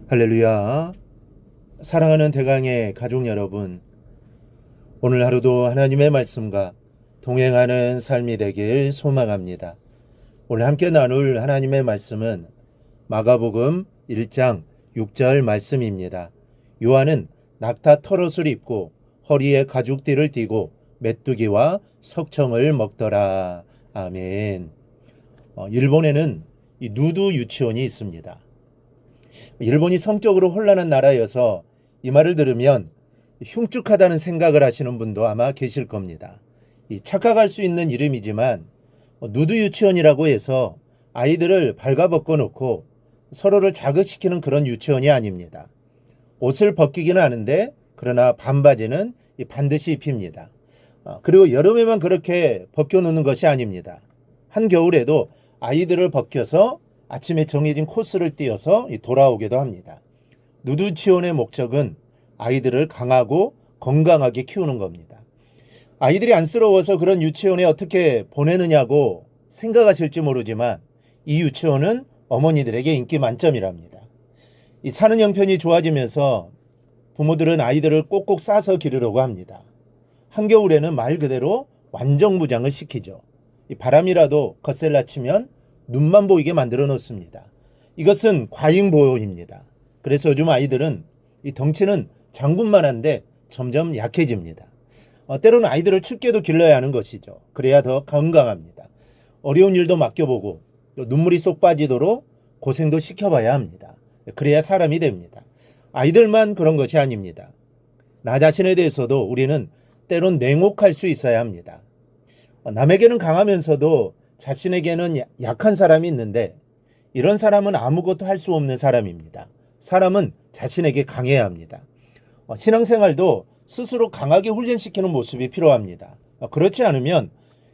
할렐루야. 사랑하는 대강의 가족 여러분, 오늘 하루도 하나님의 말씀과 동행하는 삶이 되길 소망합니다. 오늘 함께 나눌 하나님의 말씀은 마가복음 1장 6절 말씀입니다. 요한은 낙타 털옷을 입고 허리에 가죽띠를 띠고 메뚜기와 석청을 먹더라. 아멘. 일본에는 이 누드 유치원이 있습니다. 일본이 성적으로 혼란한 나라여서 이 말을 들으면 흉측하다는 생각을 하시는 분도 아마 계실 겁니다. 착각할 수 있는 이름이지만 누드 유치원이라고 해서 아이들을 발가벗겨 놓고 서로를 자극시키는 그런 유치원이 아닙니다. 옷을 벗기기는 하는데 그러나 반바지는 반드시 입힙니다. 그리고 여름에만 그렇게 벗겨놓는 것이 아닙니다. 한겨울에도 아이들을 벗겨서 아침에 정해진 코스를 띄어서 돌아오기도 합니다. 누드 유치원의 목적은 아이들을 강하고 건강하게 키우는 겁니다. 아이들이 안쓰러워서 그런 유치원에 어떻게 보내느냐고 생각하실지 모르지만 이 유치원은 어머니들에게 인기 만점이랍니다. 이 사는 형편이 좋아지면서 부모들은 아이들을 꼭꼭 싸서 기르려고 합니다. 한겨울에는 말 그대로 완전무장을 시키죠. 이 바람이라도 거슬러 치면 눈만 보이게 만들어 놓습니다. 이것은 과잉보호입니다. 그래서 요즘 아이들은 이 덩치는 장군만한데 점점 약해집니다. 때로는 아이들을 춥게도 길러야 하는 것이죠. 그래야 더 건강합니다. 어려운 일도 맡겨보고 또 눈물이 쏙 빠지도록 고생도 시켜봐야 합니다. 그래야 사람이 됩니다. 아이들만 그런 것이 아닙니다. 나 자신에 대해서도 우리는 때론 냉혹할 수 있어야 합니다. 남에게는 강하면서도 자신에게는 약한 사람이 있는데 이런 사람은 아무것도 할 수 없는 사람입니다. 사람은 자신에게 강해야 합니다. 신앙생활도 스스로 강하게 훈련시키는 모습이 필요합니다. 그렇지 않으면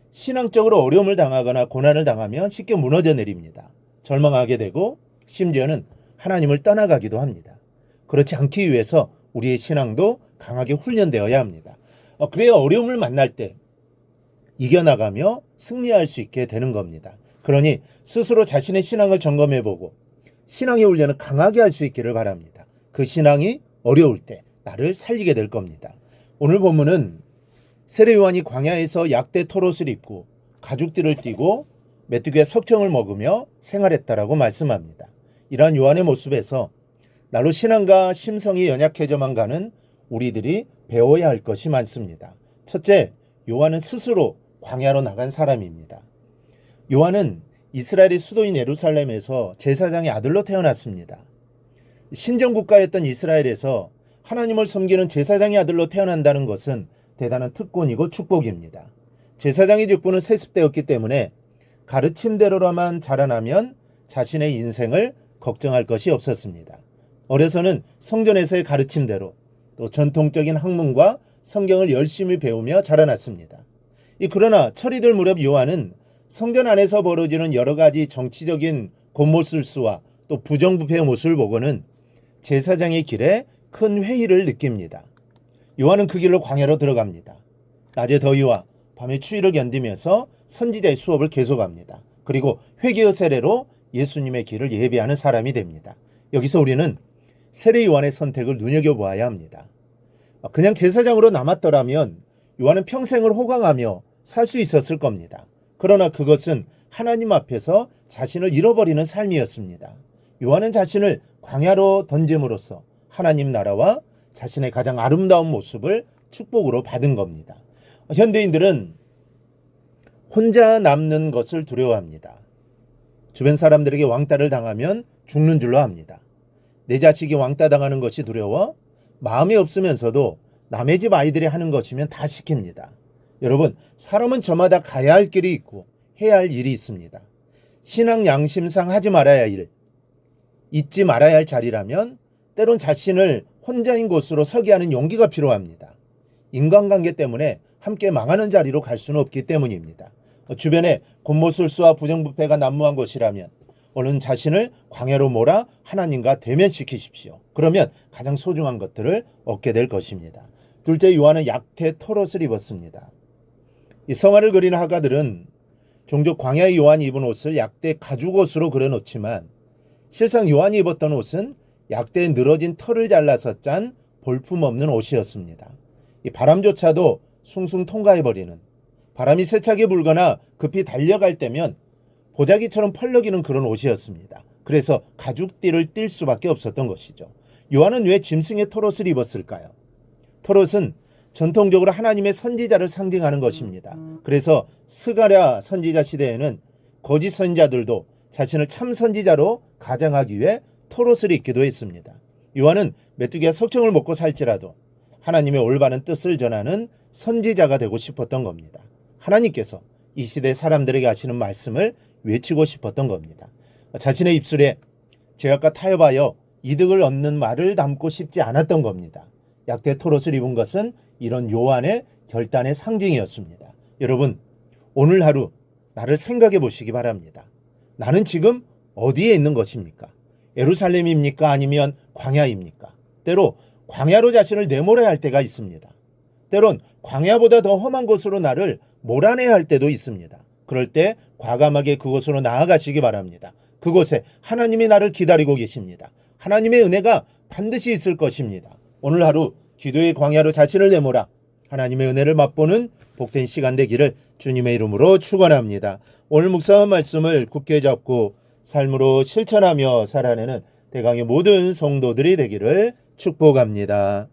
신앙적으로 어려움을 당하거나 고난을 당하면 쉽게 무너져 내립니다. 절망하게 되고 심지어는 하나님을 떠나가기도 합니다. 그렇지 않기 위해서 우리의 신앙도 강하게 훈련되어야 합니다. 그래야 어려움을 만날 때 이겨나가며 승리할 수 있게 되는 겁니다. 그러니 스스로 자신의 신앙을 점검해보고 신앙의 훈련을 강하게 할 수 있기를 바랍니다. 그 신앙이 어려울 때 나를 살리게 될 겁니다. 오늘 본문은 세례 요한이 광야에서 약대 털옷을 입고 가죽띠를 띠고 메뚜기의 석청을 먹으며 생활했다라고 말씀합니다. 이러한 요한의 모습에서 날로 신앙과 심성이 연약해져만 가는 우리들이 배워야 할 것이 많습니다. 첫째, 요한은 스스로 광야로 나간 사람입니다. 요한은 이스라엘의 수도인 예루살렘에서 제사장의 아들로 태어났습니다. 신정국가였던 이스라엘에서 하나님을 섬기는 제사장의 아들로 태어난다는 것은 대단한 특권이고 축복입니다. 제사장의 직분은 세습되었기 때문에 가르침대로만 자라나면 자신의 인생을 걱정할 것이 없었습니다. 어려서는 성전에서의 가르침대로 또 전통적인 학문과 성경을 열심히 배우며 자라났습니다. 그러나 철이들 무렵 요한은 성전 안에서 벌어지는 여러 가지 정치적인 곤모술수와 또 부정부패의 모습을 보고는 제사장의 길에 큰 회의를 느낍니다. 요한은 그 길로 광야로 들어갑니다. 낮의 더위와 밤의 추위를 견디면서 선지자의 수업을 계속합니다. 그리고 회개의 세례로 예수님의 길을 예비하는 사람이 됩니다. 여기서 우리는 세례 요한의 선택을 눈여겨보아야 합니다. 그냥 제사장으로 남았더라면 요한은 평생을 호강하며 살 수 있었을 겁니다. 그러나 그것은 하나님 앞에서 자신을 잃어버리는 삶이었습니다. 요한은 자신을 광야로 던짐으로써 하나님 나라와 자신의 가장 아름다운 모습을 축복으로 받은 겁니다. 현대인들은 혼자 남는 것을 두려워합니다. 주변 사람들에게 왕따를 당하면 죽는 줄로 합니다. 내 자식이 왕따 당하는 것이 두려워 마음이 없으면서도 남의 집 아이들이 하는 것이면 다 시킵니다. 여러분, 사람은 저마다 가야 할 길이 있고 해야 할 일이 있습니다. 신앙 양심상 하지 말아야 할 일, 잊지 말아야 할 자리라면 때론 자신을 혼자인 곳으로 서게 하는 용기가 필요합니다. 인간관계 때문에 함께 망하는 자리로 갈 수는 없기 때문입니다. 주변에 곤모술수와 부정부패가 난무한 곳이라면 오늘 자신을 광야로 몰아 하나님과 대면시키십시오. 그러면 가장 소중한 것들을 얻게 될 것입니다. 둘째, 요한은 약대 털옷을 입었습니다. 이 성화를 그리는 화가들은 종종 광야의 요한이 입은 옷을 약대 가죽옷으로 그려놓지만 실상 요한이 입었던 옷은 약대에 늘어진 털을 잘라서 짠 볼품없는 옷이었습니다. 이 바람조차도 숭숭 통과해버리는, 바람이 세차게 불거나 급히 달려갈 때면 보자기처럼 펄럭이는 그런 옷이었습니다. 그래서 가죽띠를 띨 수밖에 없었던 것이죠. 요한은 왜 짐승의 털옷을 입었을까요? 털옷은 전통적으로 하나님의 선지자를 상징하는 것입니다. 그래서 스가랴 선지자 시대에는 거짓 선지자들도 자신을 참 선지자로 가장하기 위해 털옷을 입기도 했습니다. 요한은 메뚜기와 석청을 먹고 살지라도 하나님의 올바른 뜻을 전하는 선지자가 되고 싶었던 겁니다. 하나님께서 이 시대 사람들에게 하시는 말씀을 외치고 싶었던 겁니다. 자신의 입술에 죄악과 타협하여 이득을 얻는 말을 담고 싶지 않았던 겁니다. 약대 털옷을 입은 것은 이런 요한의 결단의 상징이었습니다. 여러분, 오늘 하루 나를 생각해 보시기 바랍니다. 나는 지금 어디에 있는 것입니까? 예루살렘입니까? 아니면 광야입니까? 때로 광야로 자신을 내몰아야 할 때가 있습니다. 때론 광야보다 더 험한 곳으로 나를 몰아내야 할 때도 있습니다. 그럴 때 과감하게 그곳으로 나아가시기 바랍니다. 그곳에 하나님이 나를 기다리고 계십니다. 하나님의 은혜가 반드시 있을 것입니다. 오늘 하루 기도의 광야로 자신을 내몰아 하나님의 은혜를 맛보는 복된 시간 되기를 주님의 이름으로 축원합니다. 오늘 묵상한 말씀을 굳게 잡고 삶으로 실천하며 살아내는 대강의 모든 성도들이 되기를 축복합니다.